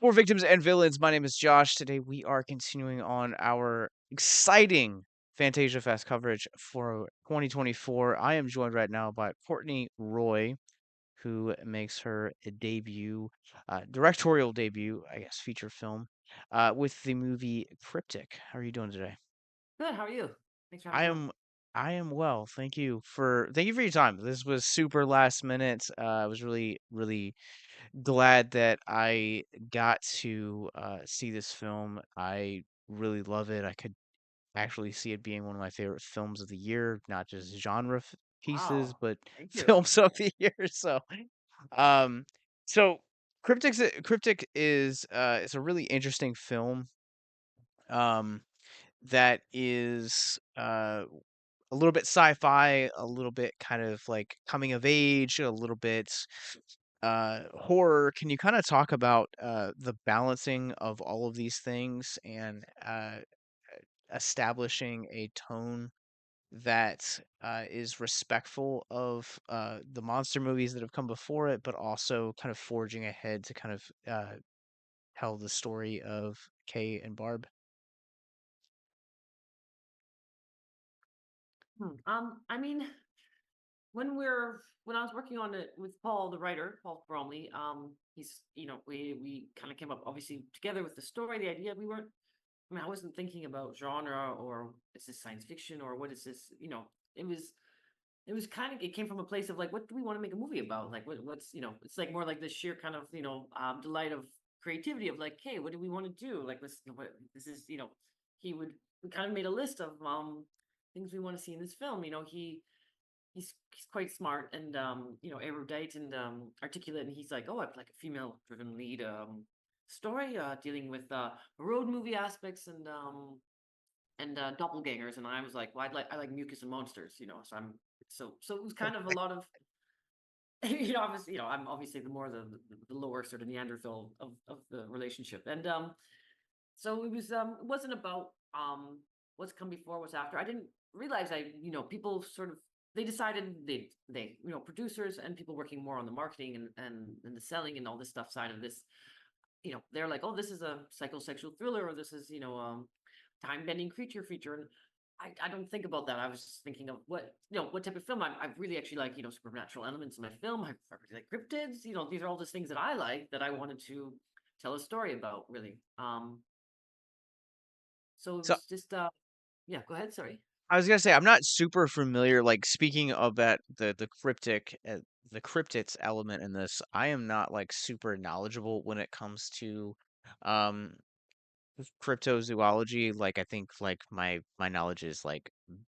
For Victims and Villains, my name is Josh. Today we are continuing on our exciting Fantasia Fest coverage for 2024. I am joined right now by Kourtney Roy, who makes her debut, directorial debut, I guess, feature film, with the movie Kryptic. How are you doing today? Good. How are you? Thanks for having I me on. am I am well. Thank you for your time. This was super last minute. I was really glad that I got to see this film. I really love it. I could actually see it being one of my favorite films of the year, not just pieces, Wow. but Thank you. films of the year. Um, so Cryptic is a really interesting film. Um, that is a little bit sci-fi, a little bit kind of like coming of age, a little bit horror. Can you kind of talk about the balancing of all of these things and establishing a tone that is respectful of the monster movies that have come before it, but also kind of forging ahead to kind of tell the story of Kay and Barb? I mean, when I was working on it with Paul, the writer, Paul Bromley, he's we kind of came up obviously together with the story, the idea. We weren't. I mean, I wasn't thinking about genre or is this science fiction or what is this? It was it came from a place of like, what do we want to make a movie about? Like, what's it's like more like this sheer kind of delight of creativity of like, hey, what do we want to do? Like, this is he would we kind of made a list of things we want to see in this film. He's quite smart and erudite and articulate, and he's like, oh, I'd like a female driven lead story dealing with road movie aspects and doppelgangers. And I was like, well, I like mucus and monsters, so it was kind of a lot of obviously, I'm obviously the lower sort of Neanderthal of the relationship. And so it wasn't about what's come before, what's after. I didn't realize people sort of they decided they producers and people working more on the marketing and the selling and all this stuff side of this, they're like, oh, this is a psychosexual thriller, or this is time bending creature feature. And I don't think about that. I was just thinking of what type of film I really actually like, supernatural elements in my film. I really like cryptids. These are all just things that I like that I wanted to tell a story about, really. So it So was just yeah, go ahead, sorry. I was gonna say I'm not super familiar. Like speaking of that, the cryptids element in this, I am not like super knowledgeable when it comes to um cryptozoology. Like I think like my knowledge is like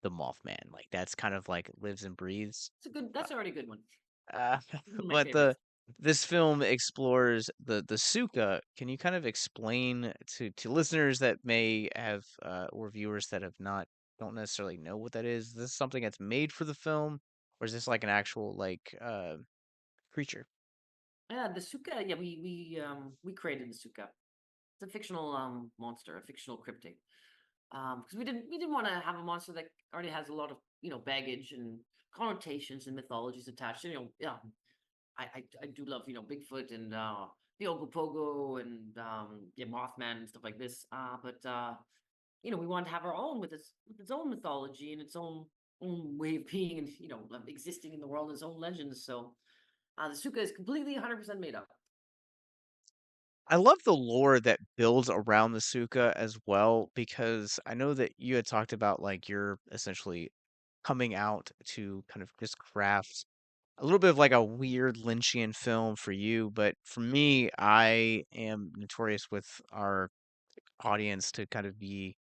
the Mothman. Like that's kind of like lives and breathes. That's already a good one. Uh, One of my but favorites. this film explores the suka. Can you kind of explain to listeners that may have or viewers that have not don't necessarily know what that is? Is this something that's made for the film, or is this like an actual like creature? Yeah, the Suka, yeah, we created the Suka. It's a fictional monster, a fictional cryptic. Because we didn't want to have a monster that already has a lot of baggage and connotations and mythologies attached. Yeah, I do love Bigfoot and the Ogopogo and yeah, Mothman and stuff like this. But we wanted to have our own with its own mythology and its own way of being and existing in the world, its own legends. So the Suka is completely 100% made up. I love the lore that builds around the suka as well because I know that you had talked about like you're essentially coming out to kind of just craft a little bit of like a weird Lynchian film for you, but for me, I am notorious with our audience to kind of be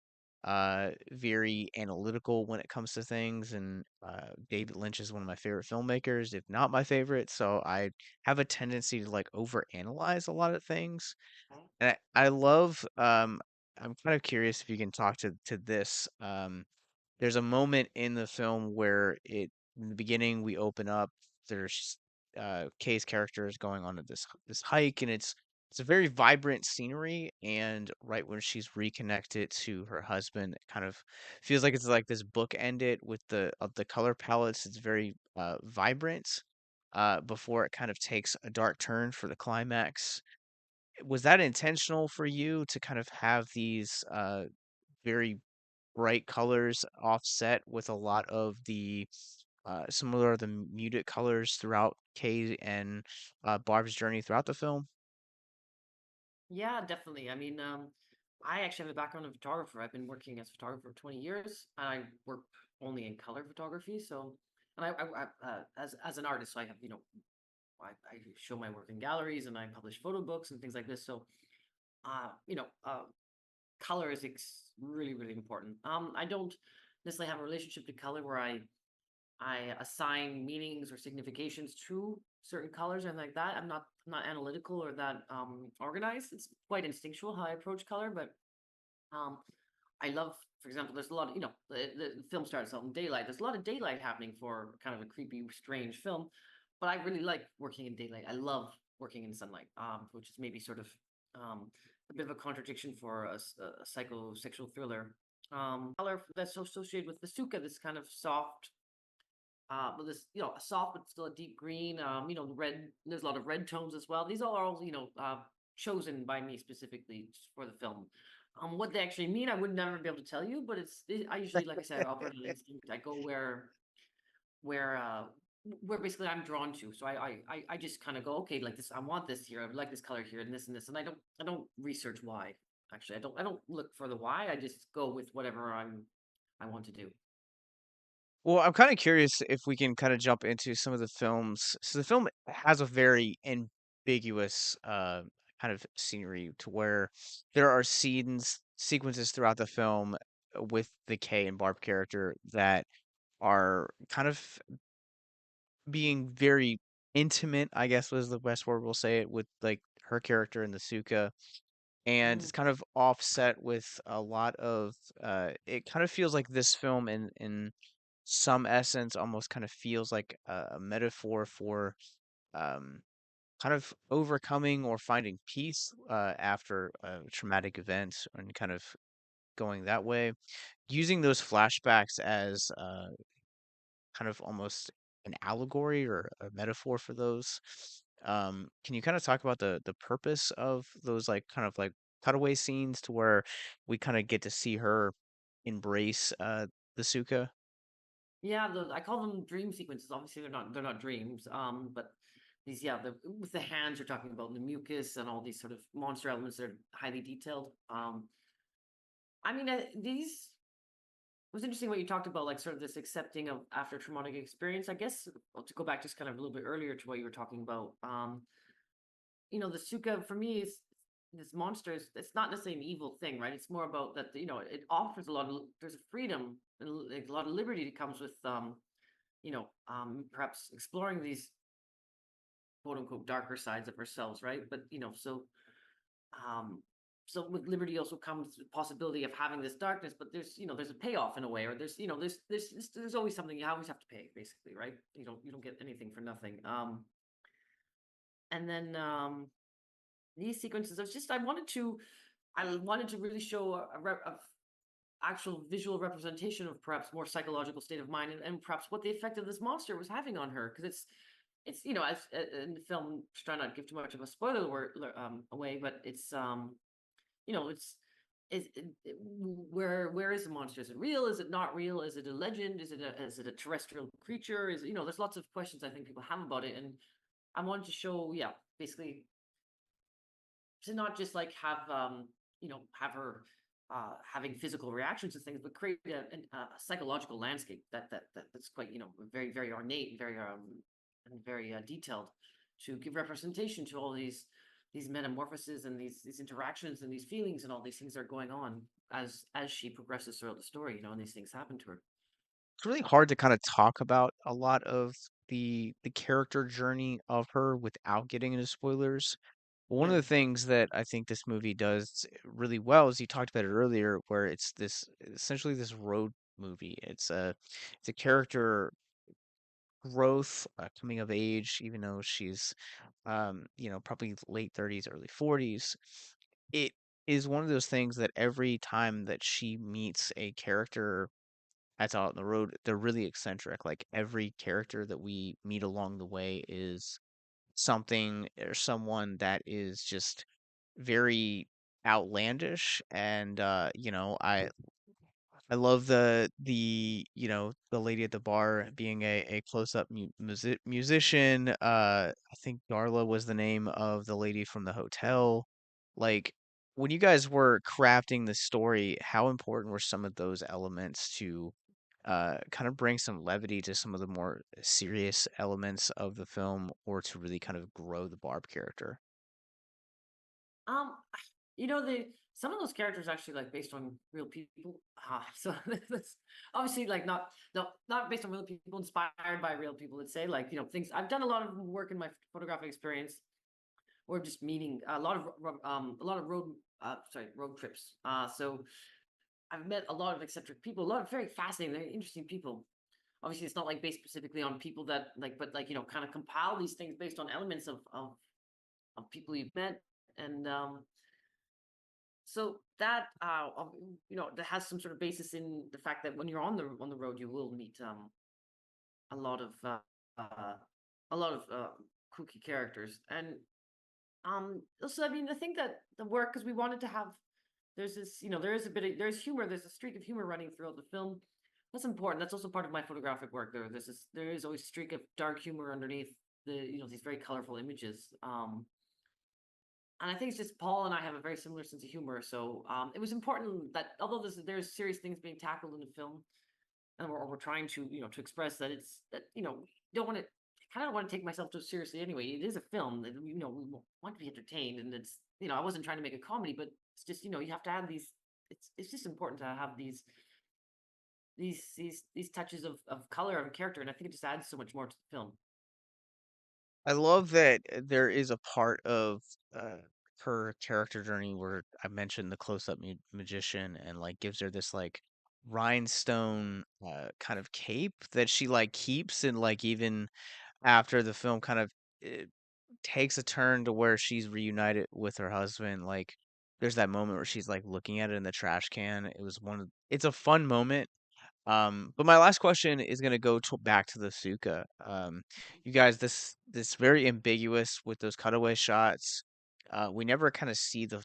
very analytical when it comes to things, and David Lynch is one of my favorite filmmakers, if not my favorite. So I have a tendency to like overanalyze a lot of things, and I love. I'm kind of curious if you can talk to this. There's a moment in the film where in the beginning we open up. There's Kay's character is going on this hike, and it's a very vibrant scenery. And right when she's reconnected to her husband, it kind of feels like it's like this book ended with the color palettes. It's very vibrant before it kind of takes a dark turn for the climax. was that intentional for you to kind of have these very bright colors offset with a lot of the similar the muted colors throughout Kay and Barb's journey throughout the film? Yeah, definitely. I mean, I actually have a background in photographer. I've been working as a photographer for 20 years, and I work only in color photography. So, and as an artist, so I have, I show my work in galleries and I publish photo books and things like this. So, uh, you know, uh, color is really, really important. I don't necessarily have a relationship to color where I assign meanings or significations to certain colors and like that. I'm not analytical or that organized. It's quite instinctual how I approach color, but um I love, for example, there's a lot of, the film starts out in daylight. There's a lot of daylight happening for kind of a creepy, strange film, but I really like working in daylight. I love working in sunlight, which is maybe sort of a bit of a contradiction for a psychosexual thriller. Color that's associated with the suka, this kind of soft, but this, a soft but still a deep green. The red. There's a lot of red tones as well. These all are all, chosen by me specifically for the film. What they actually mean, I would never be able to tell you, but I usually, like I said, I operate on instinct. I go where where basically I'm drawn to. So I just kind of go, okay, like this, I want this here. I would like this color here and this, and I don't research why. Actually, I don't look for the why. I just go with whatever I want to do. Well, I'm kind of curious if we can kind of jump into some of the films. So the film has a very ambiguous kind of scenery to where there are sequences throughout the film with the Kay and Barb character that are kind of being very intimate, I guess was the best word we'll say it, with like her character and the Suka. And Mm, it's kind of offset with a lot of it kind of feels like this film in some essence almost kind of feels like a metaphor for um kind of overcoming or finding peace after a traumatic event and kind of going that way, using those flashbacks as kind of almost an allegory or a metaphor for those. Can you kind of talk about the purpose of those like kind of like cutaway scenes to where we kind of get to see her embrace the Suka? yeah, I call them dream sequences. Obviously, they're not dreams. But these, yeah, the with the hands you're talking about, and the mucus and all these sort of monster elements that are highly detailed. I mean, these it was interesting what you talked about, like sort of this accepting of after traumatic experience. I guess, well, to go back just kind of a little bit earlier to what you were talking about. The suka for me is this monster is, it's not necessarily an evil thing, right? It's more about that, it offers a lot of, there's a freedom and like a lot of liberty that comes with perhaps exploring these quote unquote darker sides of ourselves, right? But um so with liberty also comes the possibility of having this darkness, but there's a payoff in a way, or there's always something you always have to pay, basically, right? You don't get anything for nothing. And then these sequences, I wanted to really show a actual visual representation of perhaps more psychological state of mind, and perhaps what the effect of this monster was having on her, because it's as in the film, just trying not to give too much of a spoiler away, but it's where is the monster? Is it real? Is it not real? Is it a legend? Is it a terrestrial creature? There's lots of questions I think people have about it, and I wanted to show, yeah, basically to not just like have her having physical reactions to things, but create a psychological landscape that's quite, very, very ornate, very detailed, to give representation to all these metamorphoses and these interactions and these feelings and all these things that are going on as she progresses throughout the story, and these things happen to her. It's really hard to kind of talk about a lot of the character journey of her without getting into spoilers. One of Yeah. the things that I think this movie does really well is you talked about it earlier, where it's this essentially this road movie. It's a character growth, coming of age, even though she's probably late 30s, early 40s. It is one of those things that every time that she meets a character that's out on the road, they're really eccentric. Like every character that we meet along the way is something or someone that is just very outlandish, and I love the lady at the bar being a close-up musician. I think Darla was the name of the lady from the hotel. Like, when you guys were crafting the story, how important were some of those elements to kind of bring some levity to some of the more serious elements of the film, or to really kind of grow the Barb character? Um, the some of those characters actually like based on real people. So that's obviously like not no not based on real people, inspired by real people. Let's say like things I've done a lot of work in my photographic experience, or just meeting a lot of road trips. So I've met a lot of eccentric people, a lot of very fascinating, very interesting people. Obviously, it's not like based specifically on people that like, but like kind of compile these things based on elements of people you've met, and so that that has some sort of basis in the fact that when you're on the road, you will meet a lot of uh, a lot of kooky characters, and also I mean I think that the work because we wanted to have there's this there is a bit of there's humor, there's a streak of humor running throughout the film. That's important. That's also part of my photographic work. There is always a streak of dark humor underneath the these very colorful images. And I think it's just Paul and I have a very similar sense of humor. So it was important that although there's serious things being tackled in the film, and we're trying to to express that it's that don't want to kind of don't want to take myself too seriously anyway. It is a film that we want to be entertained, and it's I wasn't trying to make a comedy, but it's just you have to have these. It's just important to have these touches of color and character, and I think it just adds so much more to the film. I love that there is a part of uh, her character journey where I mentioned the close-up magician, and like gives her this like rhinestone kind of cape that she like keeps, and like even after the film kind of uh, takes a turn to where she's reunited with her husband, like there's that moment where she's like looking at it in the trash can. It's a fun moment. But my last question is gonna go to back to the Suka. You guys, this very ambiguous with those cutaway shots. We never kind of see the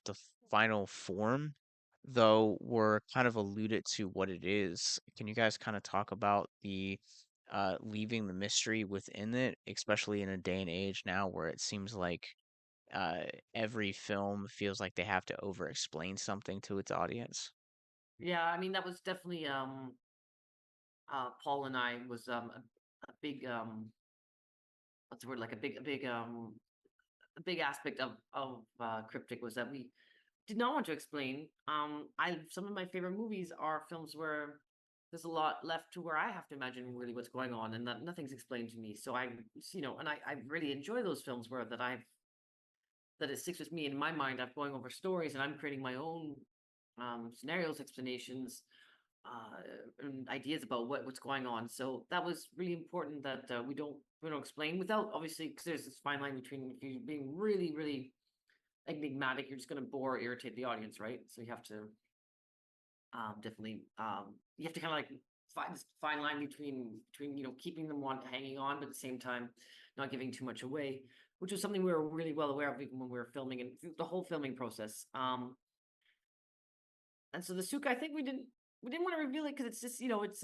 final form, though we're kind of alluded to what it is. Can you guys kind of talk about the leaving the mystery within it, especially in a day and age now where it seems like uh every film feels like they have to over explain something to its audience? Yeah, I mean that was definitely Paul and I was a big what's the word like a big aspect of Cryptic was that we did not want to explain. I Some of my favorite movies are films where there's a lot left to where I have to imagine really what's going on and that nothing's explained to me. So and I really enjoy those films where that it sticks with me in my mind. I'm going over stories and I'm creating my own scenarios, explanations, and ideas about what's going on. So that was really important that we don't explain without obviously because there's this fine line between if you're being really really enigmatic, you're just going to bore or irritate the audience, right? So you have to definitely you have to kind of like find this fine line between keeping them hanging on, but at the same time not giving too much away, which was something we were really well aware of even when we were filming and through the whole filming process. And so the Suka, I think we didn't want to reveal it because it's just it's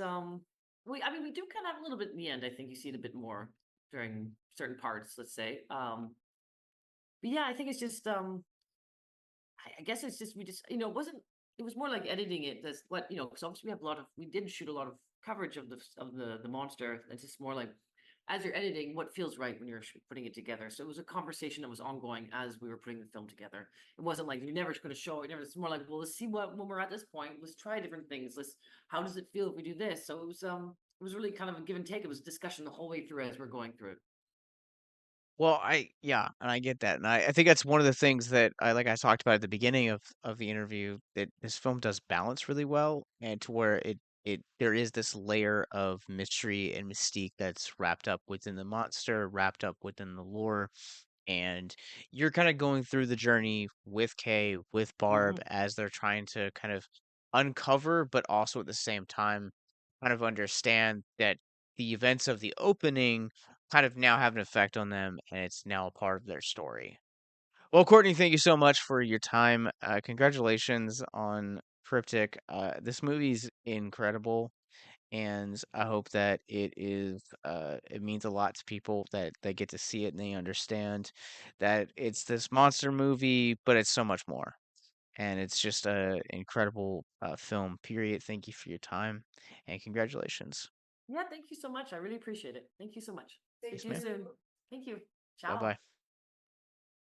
we I mean we do kind of have a little bit in the end. I think you see it a bit more during certain parts, let's say. But yeah, I think it's just I guess it's just we just it wasn't it was more like editing it. That's what because obviously we did shoot a lot of coverage of the monster. It's just more like as you're editing, what feels right when you're putting it together. So it was a conversation that was ongoing as we were putting the film together. It wasn't like you're never going to show it. Never. It's more like, well, let's see what when we're at this point. Let's try different things. Let's how does it feel if we do this? So it was really kind of a give and take. It was discussion the whole way through as we're going through it. Well, yeah, and I get that, and I think that's one of the things that I talked about at the beginning of the interview, that this film does balance really well, and to where it there is this layer of mystery and mystique that's wrapped up within the monster, wrapped up within the lore, and you're kind of going through the journey with Kay, with Barb, Hmm. as they're trying to kind of uncover, but also at the same time kind of understand that the events of the opening kind of now have an effect on them, and it's now a part of their story. Well, Courtney, thank you so much for your time. Congratulations on Cryptic. This movie's incredible, and I hope that it means a lot to people that they get to see it and they understand that it's this monster movie, but it's so much more. And it's just a incredible film. Period. Thank you for your time, and congratulations. Yeah, thank you so much. I really appreciate it. Thank you so much. Speak Yes, to you ma'am. soon. Thank you. Bye Ciao. bye.